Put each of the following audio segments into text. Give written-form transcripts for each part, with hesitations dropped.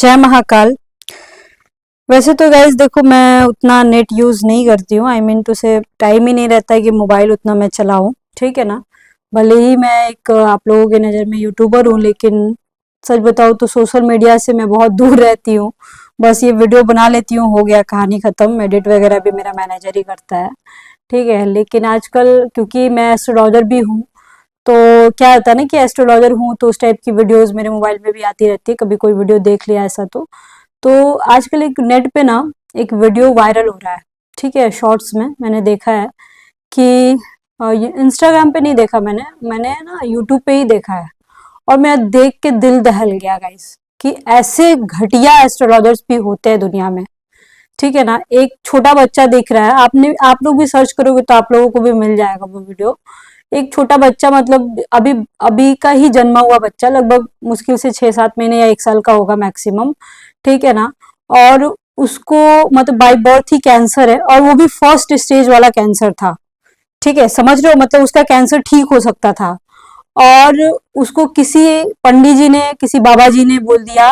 जय महाकाल। वैसे तो गाइज देखो, मैं उतना नेट यूज नहीं करती हूँ। आई मीन टू से टाइम ही नहीं रहता है कि मोबाइल उतना मैं चलाऊं, ठीक है ना। भले ही मैं एक आप लोगों की नज़र में यूट्यूबर हूँ, लेकिन सच बताऊँ तो सोशल मीडिया से मैं बहुत दूर रहती हूँ। बस ये वीडियो बना लेती हूँ, हो गया, कहानी खत्म। एडिट वगैरह भी मेरा मैनेजर ही करता है, ठीक है। लेकिन आजकल क्योंकि मैं एस्ट्रोलॉजर भी हूँ, तो क्या होता है ना कि एस्ट्रोलॉजर हूँ तो उस टाइप की वीडियोस मेरे मोबाइल में भी आती रहती है। कभी कोई वीडियो देख लिया ऐसा तो आजकल एक नेट पे ना एक वीडियो वायरल हो रहा है, ठीक है। शॉर्ट्स में मैंने देखा है कि ये इंस्टाग्राम पे नहीं देखा, मैंने ना यूट्यूब पे ही देखा है। और मैं देख के दिल दहल गया गाइस कि ऐसे घटिया एस्ट्रोलॉजर्स भी होते हैं दुनिया में, ठीक है ना। एक छोटा बच्चा दिख रहा है, आप लोग भी सर्च करोगे तो आप लोगों को भी मिल जाएगा वो वीडियो। एक छोटा बच्चा, मतलब अभी अभी का ही जन्मा हुआ बच्चा, लगभग मुश्किल से 6-7 महीने या 1 साल का होगा मैक्सिमम, ठीक है ना। और उसको मतलब बाय बर्थ ही कैंसर है, और वो भी फर्स्ट स्टेज वाला कैंसर था, ठीक है। समझ रहे हो, मतलब उसका कैंसर ठीक हो सकता था। और उसको किसी पंडित जी ने, किसी बाबा जी ने बोल दिया,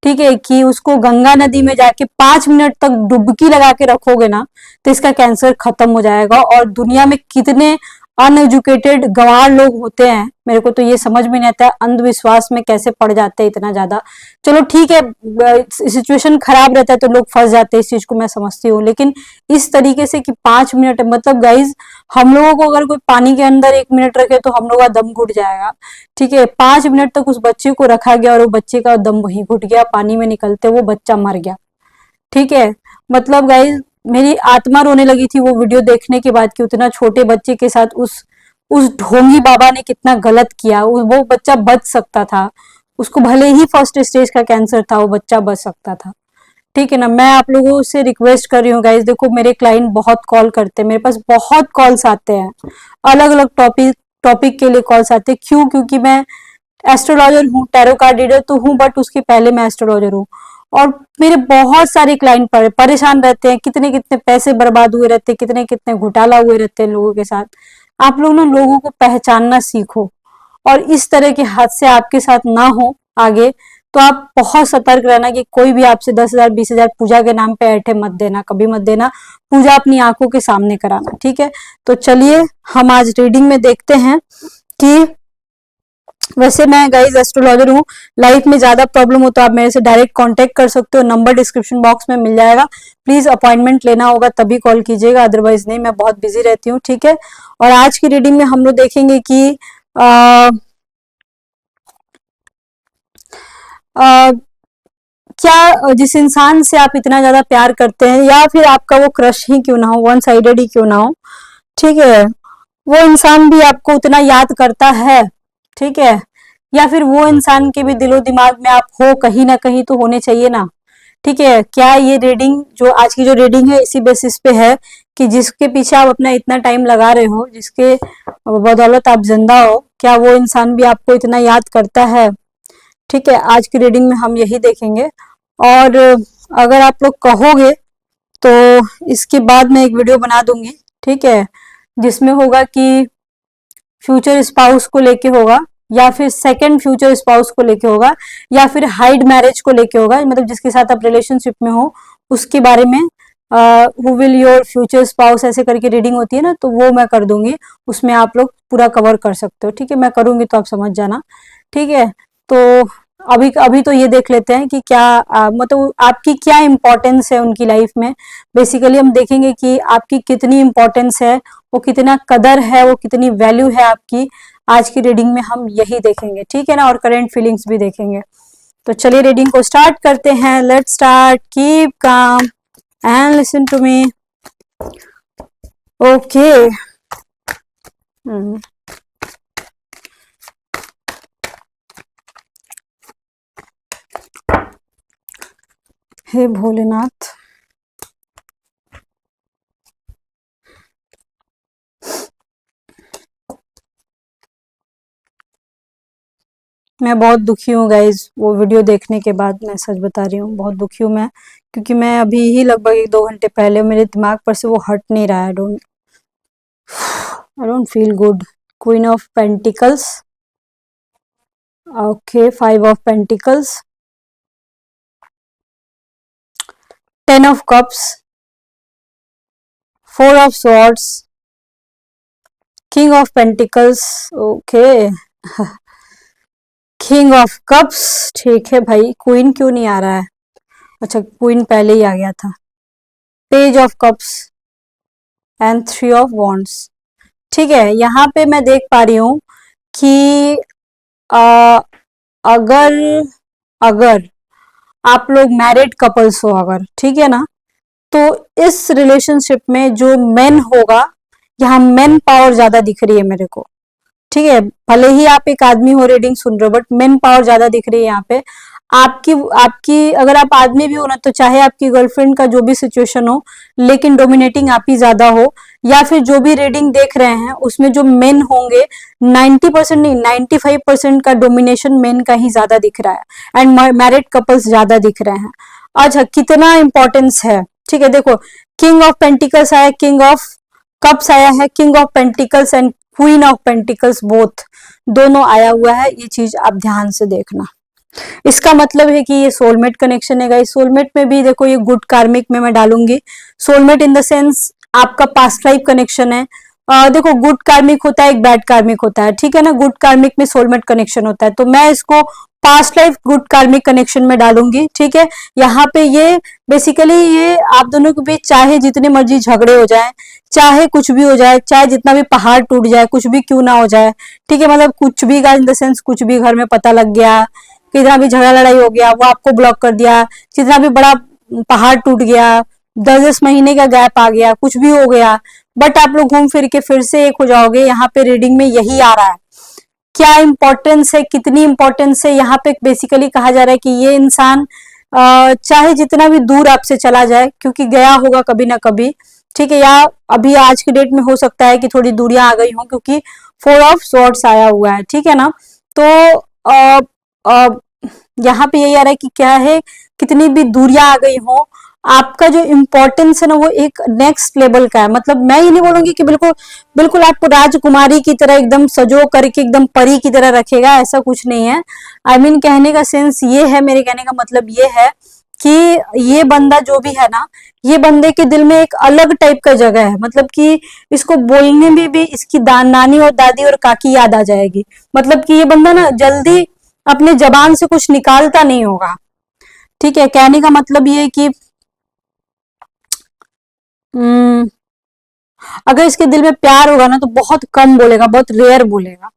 ठीक है, कि उसको गंगा नदी में जाके 5 मिनट तक डुबकी लगा के रखोगे ना तो इसका कैंसर खत्म हो जाएगा। और दुनिया में कितने अनएजुकेटेड गंवार लोग होते हैं, मेरे को तो ये समझ में नहीं आता है, अंधविश्वास में कैसे पड़ जाते हैं इतना ज्यादा। चलो ठीक है, सिचुएशन खराब रहता है तो लोग फंस जाते हैं, इस चीज को मैं समझती हूँ। लेकिन इस तरीके से कि 5 मिनट, मतलब गाइज, हम लोगों को अगर कोई पानी के अंदर 1 मिनट रखे तो हम लोग का दम घुट जाएगा, ठीक है। 5 मिनट तक उस बच्चे को रखा गया और वो बच्चे का दम वहीं घुट गया, पानी में निकलते वो बच्चा मर गया, ठीक है। मतलब गाइज, मेरी आत्मा रोने लगी थी वो वीडियो देखने के बाद कि उतना छोटे बच्चे के साथ उस ढोंगी बाबा ने कितना गलत किया। वो बच्चा बच सकता था, उसको भले ही फर्स्ट स्टेज का कैंसर था, वो बच्चा बच सकता था, ठीक है ना। मैं आप लोगों से रिक्वेस्ट कर रही हूँ गाइज, देखो मेरे क्लाइंट बहुत कॉल करते हैं, मेरे पास बहुत कॉल्स आते हैं, अलग अलग टॉपिक के लिए कॉल्स आते हैं। क्यों? क्योंकि मैं एस्ट्रोलॉजर हूँ, टैरो कार्ड रीडर तो हूँ, बट उसके पहले मैं एस्ट्रोलॉजर हूँ। और मेरे बहुत सारे क्लाइंट परेशान रहते हैं, कितने कितने पैसे बर्बाद हुए रहते हैं, कितने कितने घोटाला हुए रहते हैं लोगों के साथ। आप लोग ना लोगों को पहचानना सीखो, और इस तरह के हादसे आपके साथ ना हो आगे। तो आप बहुत सतर्क रहना कि कोई भी आपसे 10,000 20,000 पूजा के नाम पे ऐठे मत देना, कभी मत देना। पूजा अपनी आंखों के सामने कराना, ठीक है। तो चलिए हम आज रीडिंग में देखते हैं कि, वैसे मैं गाइज एस्ट्रोलॉजर हूँ। लाइफ में ज्यादा प्रॉब्लम हो तो आप मेरे से डायरेक्ट कांटेक्ट कर सकते हो, नंबर डिस्क्रिप्शन बॉक्स में मिल जाएगा। प्लीज अपॉइंटमेंट लेना होगा तभी कॉल कीजिएगा, अदरवाइज नहीं, मैं बहुत बिजी रहती हूँ, ठीक है। और आज की रीडिंग में हम लोग देखेंगे कि आ, क्या जिस इंसान से आप इतना ज्यादा प्यार करते हैं, या फिर आपका वो क्रश ही क्यों ना हो, वन साइडेड ही क्यों ना हो, ठीक है, वो इंसान भी आपको उतना याद करता है, ठीक है। या फिर वो इंसान के भी दिलो दिमाग में आप हो, कहीं ना कहीं तो होने चाहिए ना, ठीक है। क्या ये रीडिंग, जो आज की जो रीडिंग है, इसी बेसिस पे है कि जिसके पीछे आप अपना इतना टाइम लगा रहे हो, जिसके बदौलत आप जिंदा हो, क्या वो इंसान भी आपको इतना याद करता है, ठीक है। आज की रीडिंग में हम यही देखेंगे। और अगर आप लोग कहोगे तो इसके बाद मैं एक वीडियो बना दूंगी, ठीक है, जिसमें होगा कि फ्यूचर स्पाउस को लेके होगा, या फिर सेकंड फ्यूचर स्पाउस को लेके होगा, या फिर हाइड मैरिज को लेके होगा, मतलब जिसके साथ आप रिलेशनशिप में हो उसके बारे में। Who will your future spouse ऐसे करके रीडिंग होती है ना, तो वो मैं कर दूंगी, उसमें आप लोग पूरा कवर कर सकते हो, ठीक है। मैं करूंगी तो आप समझ जाना, ठीक है। तो अभी अभी तो ये देख लेते हैं कि क्या मतलब आपकी क्या इंपॉर्टेंस है उनकी लाइफ में। बेसिकली हम देखेंगे कि आपकी कितनी इंपॉर्टेंस है, वो कितना कदर है, वो कितनी वैल्यू है आपकी। आज की रीडिंग में हम यही देखेंगे, ठीक है ना, और करंट फीलिंग्स भी देखेंगे। तो चलिए रीडिंग को स्टार्ट करते हैं। Let's start, keep calm and listen to me. Okay. हे भोलेनाथ, मैं बहुत दुखी हूँ गाइज, वो वीडियो देखने के बाद मैं सच बता रही हूँ, बहुत दुखी हूँ मैं। क्योंकि मैं अभी ही लगभग 1-2 घंटे पहले, मेरे दिमाग पर से वो हट नहीं रहा है। I don't feel good. Queen of pentacles, okay, 5 of pentacles, 10 of cups, 4 of swords, king of pentacles, okay, king of cups, ठीक है भाई, क्वीन क्यों नहीं आ रहा है? अच्छा, क्वीन पहले ही आ गया था, page of cups and 3 of wands. ठीक है, यहाँ पे मैं देख पा रही हूँ कि आ, अगर अगर आप लोग मैरिड कपल्स हो, अगर, ठीक है ना, तो इस रिलेशनशिप में जो मेन होगा, यहाँ मेन पावर ज्यादा दिख रही है मेरे को। ठीक है, भले ही आप एक आदमी हो, रीडिंग सुन रहे हो, बट मेन पावर ज्यादा दिख रही है यहाँ पे। आपकी आपकी अगर आप आदमी भी हो ना, तो चाहे आपकी गर्लफ्रेंड का जो भी सिचुएशन हो, लेकिन डोमिनेटिंग आप ही ज्यादा हो, या फिर जो भी रीडिंग देख रहे हैं उसमें जो मेन होंगे, 90% नहीं, 95% का डोमिनेशन मेन का ही ज्यादा दिख रहा है, एंड मैरिड कपल्स ज्यादा दिख रहे हैं। अच्छा, कितना इंपॉर्टेंस है, ठीक है, देखो, किंग ऑफ पेंटिकल्स आया, किंग ऑफ कप्स आया है, king of pentacles and queen of pentacles both, दोनों आया हुआ है। ये चीज आप ध्यान से देखना। इसका मतलब है कि ये सोलमेट कनेक्शन है गाइस। सोलमेट में भी देखो, ये गुड कार्मिक में मैं डालूंगी। सोलमेट इन द सेंस आपका पास्ट लाइफ कनेक्शन है। देखो, गुड कार्मिक होता है, एक बैड कार्मिक होता है, ठीक है ना। गुड कार्मिक में सोलमेट कनेक्शन होता है, तो मैं इसको past life good karmic connection में डालूंगी। ठीक है, यहाँ पे ये बेसिकली ये आप दोनों के बीच चाहे जितने मर्जी झगड़े हो जाए, चाहे कुछ भी हो जाए, चाहे जितना भी पहाड़ टूट जाए, कुछ भी क्यों ना हो जाए, ठीक है, मतलब कुछ भी का इन द सेंस, कुछ भी घर में पता लग गया, कितना भी झगड़ा लड़ाई हो गया, वो आपको ब्लॉक कर दिया, जितना भी बड़ा पहाड़ टूट गया, 10-10 महीने का गैप आ गया, कुछ भी हो गया, बट आप लोग घूम फिर के फिर से एक हो जाओगे। यहाँ पे रीडिंग में यही आ रहा है। क्या इंपॉर्टेंस है, कितनी इंपॉर्टेंस है, यहाँ पे बेसिकली कहा जा रहा है कि ये इंसान चाहे जितना भी दूर आपसे चला जाए, क्योंकि गया होगा कभी ना कभी, ठीक है, या अभी आज की डेट में हो सकता है कि थोड़ी दूरियां आ गई हो, क्योंकि 4 ऑफ स्वॉर्ड्स आया हुआ है, ठीक है ना। तो यहाँ पे यही आ रहा है कि क्या है, कितनी भी दूरियां आ गई हो, आपका जो इम्पोर्टेंस है ना, वो एक नेक्स्ट लेवल का है। मतलब मैं ये नहीं बोलूंगी कि बिल्कुल बिल्कुल आपको राजकुमारी की तरह एकदम सजो करके एकदम परी की तरह रखेगा, ऐसा कुछ नहीं है। आई मीन कहने का सेंस ये है, मेरे कहने का मतलब ये है कि ये बंदा जो भी है ना, ये बंदे के दिल में एक अलग टाइप का जगह है। मतलब कि इसको बोलने में भी इसकी नानी और दादी और काकी याद आ जाएगी। मतलब कि ये बंदा ना जल्दी अपने जबान से कुछ निकालता नहीं होगा। ठीक है, कहने का मतलब ये है कि अगर इसके दिल में प्यार होगा ना, तो बहुत कम बोलेगा, बहुत रेयर बोलेगा।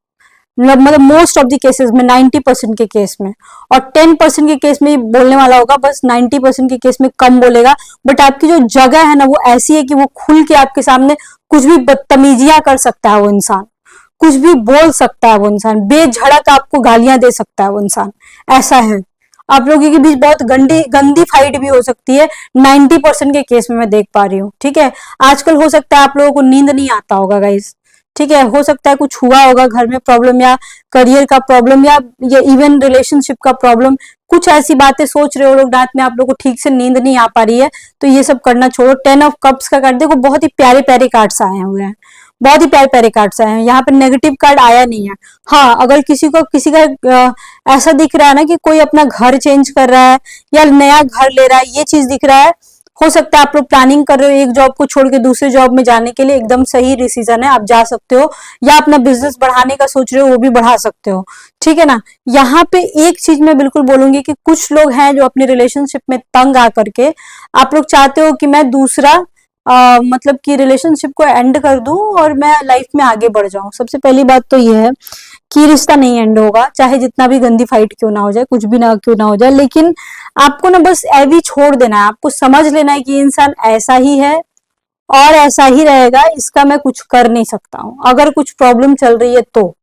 मतलब मोस्ट ऑफ द केसेस में, 90% के केस में, और 10% के केस में बोलने वाला होगा, बस 90% के केस में कम बोलेगा। बट आपकी जो जगह है ना, वो ऐसी है कि वो खुल के आपके सामने कुछ भी बदतमीजियां कर सकता है वो इंसान, कुछ भी बोल सकता है वो इंसान, बेझड़क आपको गालियां दे सकता है वो इंसान, ऐसा है। आप लोगों के बीच बहुत गंदी गंदी फाइट भी हो सकती है, 90% के केस में मैं देख पा रही हूँ। ठीक है, आजकल हो सकता है आप लोगों को नींद नहीं आता होगा गाइस, ठीक है, हो सकता है कुछ हुआ होगा घर में प्रॉब्लम, या करियर का प्रॉब्लम, या इवन रिलेशनशिप का प्रॉब्लम, कुछ ऐसी बातें सोच रहे हो लोग, रात में आप लोगों को ठीक से नींद नहीं आ पा रही है, तो ये सब करना छोड़ो। 10 ऑफ कप्स का कार्ड देखो, बहुत ही प्यारे प्यारे कार्ड्स आए हुए हैं, बहुत ही प्यारे प्यारे कार्ड्स आए हैं, यहाँ पे नेगेटिव कार्ड आया नहीं है। हाँ, अगर किसी को किसी का ऐसा दिख रहा है ना कि कोई अपना घर चेंज कर रहा है या नया घर ले रहा है, ये चीज दिख रहा है, हो सकता है आप लोग प्लानिंग कर रहे हो एक जॉब को छोड़ के दूसरे जॉब में जाने के लिए, एकदम सही डिसीजन है, आप जा सकते हो, या अपना बिजनेस बढ़ाने का सोच रहे हो, वो भी बढ़ा सकते हो। ठीक है ना। यहाँ पे एक चीज मैं बिल्कुल बोलूंगी कि कुछ लोग हैं जो अपने रिलेशनशिप में तंग आकर के आप लोग चाहते हो कि मैं दूसरा मतलब कि रिलेशनशिप को एंड कर दूं और मैं लाइफ में आगे बढ़ जाऊं। सबसे पहली बात तो ये है कि रिश्ता नहीं एंड होगा, चाहे जितना भी गंदी फाइट क्यों ना हो जाए, कुछ भी ना क्यों ना हो जाए, लेकिन आपको ना बस ऐवी छोड़ देना है, आपको समझ लेना है कि इंसान ऐसा ही है और ऐसा ही रहेगा, इसका मैं कुछ कर नहीं सकता हूँ। अगर कुछ प्रॉब्लम चल रही है तो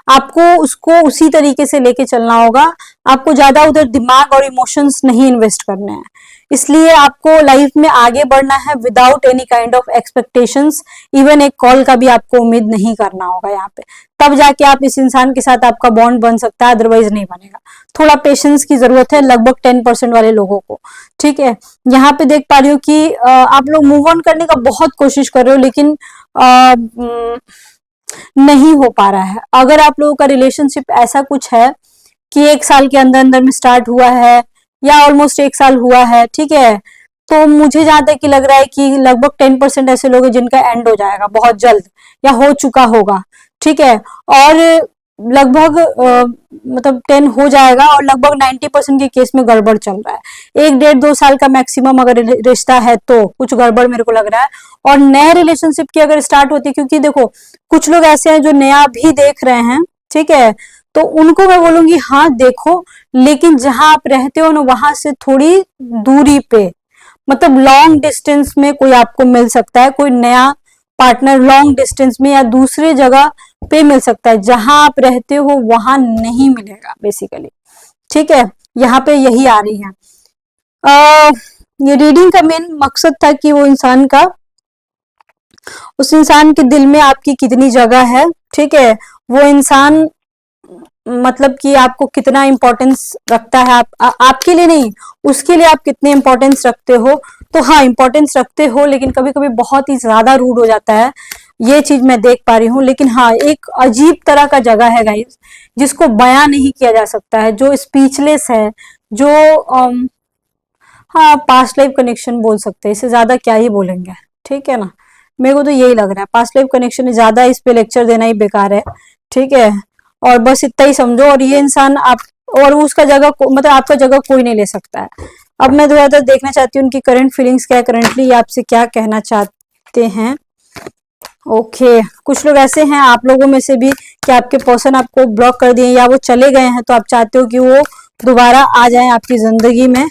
आपको उसको उसी तरीके से लेके चलना होगा, आपको ज्यादा उधर दिमाग और इमोशंस नहीं इन्वेस्ट करने हैं। इसलिए आपको लाइफ में आगे बढ़ना है without any kind of expectations, even एक कॉल का भी आपको उम्मीद नहीं करना होगा यहाँ पे, तब जाके आप इस इंसान के साथ आपका बॉन्ड बन सकता है, अदरवाइज नहीं बनेगा। थोड़ा पेशेंस की जरूरत है लगभग 10% वाले लोगों को। ठीक है, यहाँ पे देख पा रही हूँ कि आप लोग मूव ऑन करने का बहुत कोशिश कर रहे हो, लेकिन नहीं हो पा रहा है। अगर आप लोगों का रिलेशनशिप ऐसा कुछ है कि 1 साल के अंदर अंदर में स्टार्ट हुआ है, या ऑलमोस्ट 1 साल हुआ है, ठीक है, तो मुझे जहां तक कि लग रहा है कि लगभग 10% ऐसे लोग हैं जिनका एंड हो जाएगा बहुत जल्द या हो चुका होगा, ठीक है। और लगभग मतलब 10 हो जाएगा और लगभग 90% के केस में गड़बड़ चल रहा है। 1 डेढ़ 2 साल का मैक्सिमम अगर रिश्ता है तो कुछ गड़बड़ मेरे को लग रहा है। और नए रिलेशनशिप की अगर स्टार्ट होती है, क्योंकि देखो कुछ लोग ऐसे हैं जो नया भी देख रहे हैं, ठीक है, तो उनको मैं बोलूंगी हाँ देखो, लेकिन जहां आप रहते हो ना वहां से थोड़ी दूरी पे, मतलब लॉन्ग डिस्टेंस में कोई आपको मिल सकता है, कोई नया पार्टनर लॉन्ग डिस्टेंस में या दूसरे जगह पे मिल सकता है। जहां आप रहते हो वहां नहीं मिलेगा बेसिकली, ठीक है। यहाँ पे यही आ रही है। ये रीडिंग का मेन मकसद था कि वो इंसान का, उस इंसान के दिल में आपकी कितनी जगह है, ठीक है, वो इंसान मतलब कि आपको कितना इंपॉर्टेंस रखता है, आपके लिए नहीं, उसके लिए आप कितने इंपॉर्टेंस रखते हो। तो हाँ इंपॉर्टेंस रखते हो, लेकिन कभी कभी बहुत ही ज्यादा रूड हो जाता है, ये चीज मैं देख पा रही हूँ। लेकिन हाँ एक अजीब तरह का जगह है गाइस, जिसको बयां नहीं किया जा सकता है, जो स्पीचलेस है, जो हाँ पास्ट लाइफ कनेक्शन बोल सकते हैं, इससे ज्यादा क्या ही बोलेंगे, ठीक है ना। मेरे को तो यही लग रहा है, पास्ट लाइफ कनेक्शन ज्यादा इस पे लेक्चर देना ही बेकार है, ठीक है। और बस इतना ही समझो, और ये इंसान आप और उसका जगह मतलब आपका जगह कोई नहीं ले सकता है। अब मैं थोड़ा सा देखना चाहती हूँ उनकी करंट फीलिंग्स क्या है, करंटली आपसे क्या कहना चाहते हैं। ओके कुछ लोग ऐसे हैं आप लोगों में से भी कि आपके पर्सन आपको ब्लॉक कर दिए या वो चले गए हैं, तो आप चाहते हो कि वो दोबारा आ जाए आपकी जिंदगी में,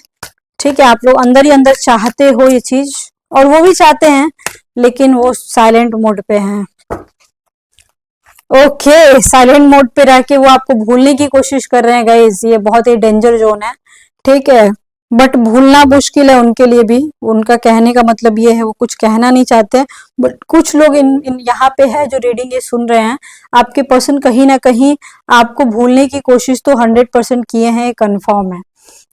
ठीक है। आप लोग अंदर ही अंदर चाहते हो ये चीज, और वो भी चाहते हैं, लेकिन वो साइलेंट मोड पे हैं। ओके साइलेंट मोड पे रह के वो आपको भूलने की कोशिश कर रहे हैं गाइस, ये बहुत ही डेंजर जोन है, ठीक है। बट भूलना मुश्किल है उनके लिए भी, उनका कहने का मतलब ये है वो कुछ कहना नहीं चाहते। बट कुछ लोग इन यहाँ पे है जो रीडिंग ये सुन रहे हैं, आपके पर्सन कहीं ना कहीं आपको भूलने की कोशिश तो 100% किए हैं, कंफर्म है,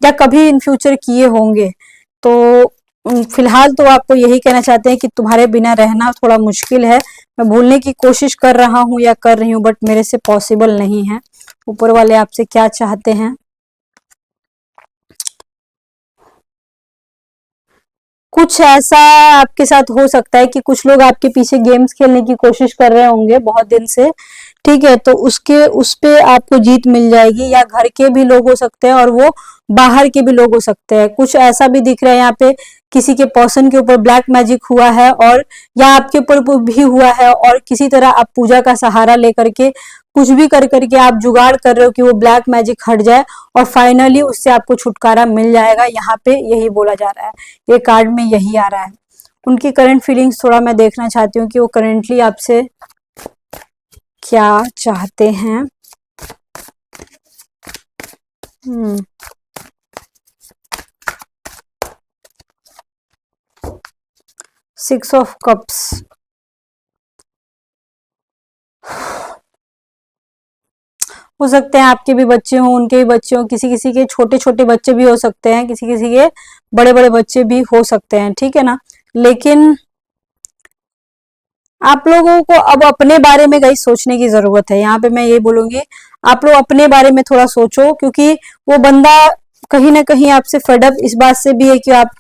या कभी इन फ्यूचर किए होंगे। तो फिलहाल तो आपको यही कहना चाहते हैं कि तुम्हारे बिना रहना थोड़ा मुश्किल है, मैं भूलने की कोशिश कर रहा हूँ या कर रही हूँ, बट मेरे से पॉसिबल नहीं है। ऊपर वाले आपसे क्या चाहते हैं, कुछ ऐसा आपके साथ हो सकता है कि कुछ लोग आपके पीछे गेम्स खेलने की कोशिश कर रहे होंगे बहुत दिन से, ठीक है, तो उसके उस पे आपको जीत मिल जाएगी। या घर के भी लोग हो सकते हैं और वो बाहर के भी लोग हो सकते हैं। कुछ ऐसा भी दिख रहा है यहाँ पे किसी के पर्सन के ऊपर ब्लैक मैजिक हुआ है, और या आपके ऊपर भी हुआ है, और किसी तरह आप पूजा का सहारा लेकर के कुछ भी कर करके आप जुगाड़ कर रहे हो कि वो ब्लैक मैजिक हट जाए, और फाइनली उससे आपको छुटकारा मिल जाएगा। यहाँ पे यही बोला जा रहा है, ये कार्ड में यही आ रहा है। उनकी करंट फीलिंग्स थोड़ा मैं देखना चाहती हूँ कि वो करेंटली आपसे क्या चाहते हैं। 6 ऑफ कप्स, हो सकते हैं आपके भी बच्चे हों, उनके भी बच्चे हों, किसी किसी के छोटे छोटे बच्चे भी हो सकते हैं, किसी किसी के बड़े बड़े बच्चे भी हो सकते हैं, ठीक है ना। लेकिन आप लोगों को अब अपने बारे में गई सोचने की जरूरत है। यहाँ पे मैं ये बोलूंगी आप लोग अपने बारे में थोड़ा सोचो, क्योंकि वो बंदा कहीं ना कहीं आपसे फडअप इस बात से भी है कि आप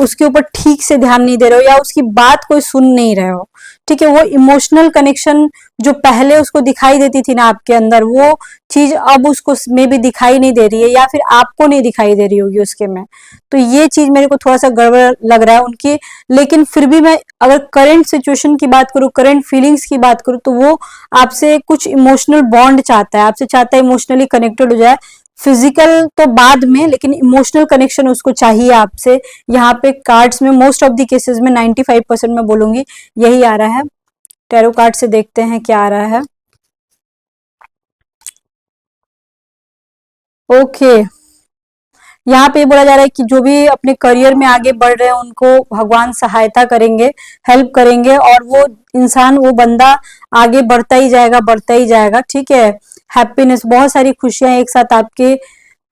उसके ऊपर ठीक से ध्यान नहीं दे रहे हो, या उसकी बात कोई सुन नहीं रहे हो, ठीक है। वो इमोशनल कनेक्शन जो पहले उसको दिखाई देती थी ना आपके अंदर, वो चीज अब उसको में भी दिखाई नहीं दे रही है, या फिर आपको नहीं दिखाई दे रही होगी उसके में। तो ये चीज मेरे को थोड़ा सा गड़बड़ लग रहा है उनकी। लेकिन फिर भी मैं अगर करंट सिचुएशन की बात करूं, करंट फीलिंग्स की बात करूं, तो वो आपसे कुछ इमोशनल बॉन्ड चाहता है, आपसे चाहता है इमोशनली कनेक्टेड हो जाए। फिजिकल तो बाद में, लेकिन इमोशनल कनेक्शन उसको चाहिए आपसे। यहाँ पे कार्ड्स में मोस्ट ऑफ द केसेस में 95% मैं बोलूंगी यही आ रहा है। टैरो कार्ड से देखते हैं क्या आ रहा है। ओके यहाँ पे बोला जा रहा है कि जो भी अपने करियर में आगे बढ़ रहे हैं उनको भगवान सहायता करेंगे, हेल्प करेंगे, और वो इंसान, वो बंदा आगे बढ़ता ही जाएगा, बढ़ता ही जाएगा, ठीक है। हैप्पीनेस, बहुत सारी खुशियां एक साथ आपके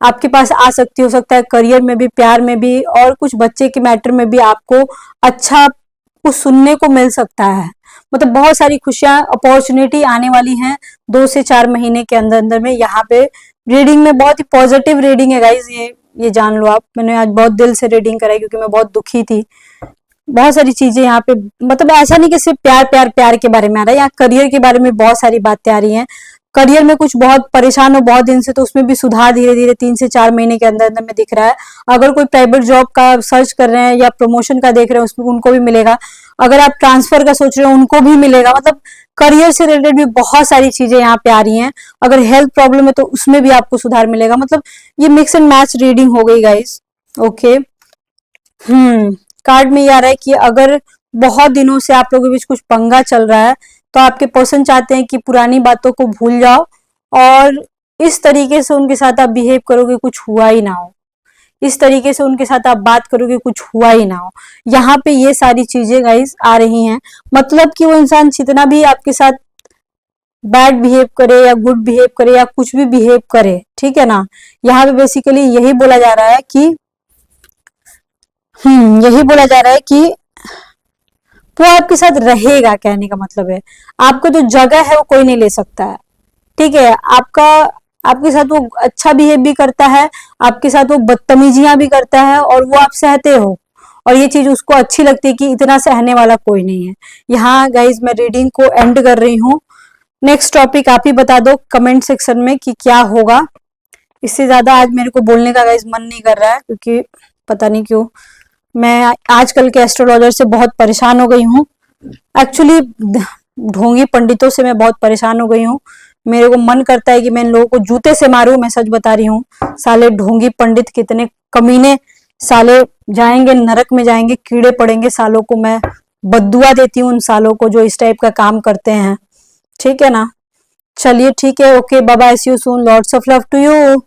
आपके पास आ सकती, हो सकता है करियर में भी, प्यार में भी, और कुछ बच्चे के मैटर में भी आपको अच्छा कुछ सुनने को मिल सकता है। मतलब बहुत सारी खुशियां, अपॉर्चुनिटी आने वाली हैं 2 से 4 महीने के अंदर अंदर में। यहाँ पे रीडिंग में बहुत ही पॉजिटिव रीडिंग है गाइज, ये ये जान लो आप। मैंने आज बहुत दिल से रीडिंग कराई क्योंकि मैं बहुत दुखी थी। बहुत सारी चीजें यहाँ पे, मतलब ऐसा नहीं कि सिर्फ प्यार प्यार प्यार के बारे में आ रहा है, यहाँ करियर के बारे में बहुत सारी बातें आ रही हैं। करियर में कुछ बहुत परेशान हो बहुत दिन से, तो उसमें भी सुधार धीरे धीरे 3 से 4 महीने के अंदर अंदर में दिख रहा है। अगर कोई प्राइवेट जॉब का सर्च कर रहे हैं या प्रमोशन का देख रहे हैं, उसमें उनको भी मिलेगा। अगर आप ट्रांसफर का सोच रहे हो, उनको भी मिलेगा। मतलब करियर से रिलेटेड भी बहुत सारी चीजें यहाँ पे आ रही हैं। अगर हेल्थ प्रॉब्लम है तो उसमें भी आपको सुधार मिलेगा। मतलब ये मिक्स एंड मैच रीडिंग हो गई गाइस। ओके। कार्ड में ये आ रहा है कि अगर बहुत दिनों से आप लोगों के बीच कुछ पंगा चल रहा है, तो आपके पर्सन चाहते हैं कि पुरानी बातों को भूल जाओ और इस तरीके से उनके साथ आप बिहेव करोगे कुछ हुआ ही ना हो। इस तरीके से उनके साथ आप बात करोगे कुछ हुआ ही ना हो। यहाँ पे ये सारी चीजें गाइस आ रही हैं। मतलब कि वो इंसान जितना भी आपके साथ बैड बिहेव करे या गुड बिहेव करे या कुछ भी बिहेव करे, ठीक है ना, यहाँ पे बेसिकली यही बोला जा रहा है कि यही बोला जा रहा है कि वो आपके साथ रहेगा। कहने का मतलब है आपको जो जगह है वो कोई नहीं ले सकता है। ठीक है, आपके साथ वो अच्छा बिहेव भी करता है, आपके साथ वो बदतमीजियां भी करता है और वो आप सहते हो, और ये चीज उसको अच्छी लगती है कि इतना सहने वाला कोई नहीं है। यहाँ गाइज मैं रीडिंग को एंड कर रही हूँ। नेक्स्ट टॉपिक आप ही बता दो कमेंट सेक्शन में कि क्या होगा। इससे ज्यादा आज मेरे को बोलने का गाइज मन नहीं कर रहा है, क्योंकि पता नहीं क्यों मैं आजकल के एस्ट्रोलॉजर से बहुत परेशान हो गई हूँ। एक्चुअली ढोंगी पंडितों से मैं बहुत परेशान हो गई हूँ। मेरे को मन करता है कि मैं इन लोगों को जूते से मारूं। मैं सच बता रही हूँ, साले ढोंगी पंडित कितने कमीने साले, जाएंगे नरक में जाएंगे, कीड़े पड़ेंगे सालों को। मैं बद्दुआ देती हूँ उन सालों को जो इस टाइप का काम करते हैं। ठीक है ना, चलिए ठीक है, okay, bye bye, see you soon, lots of love to you.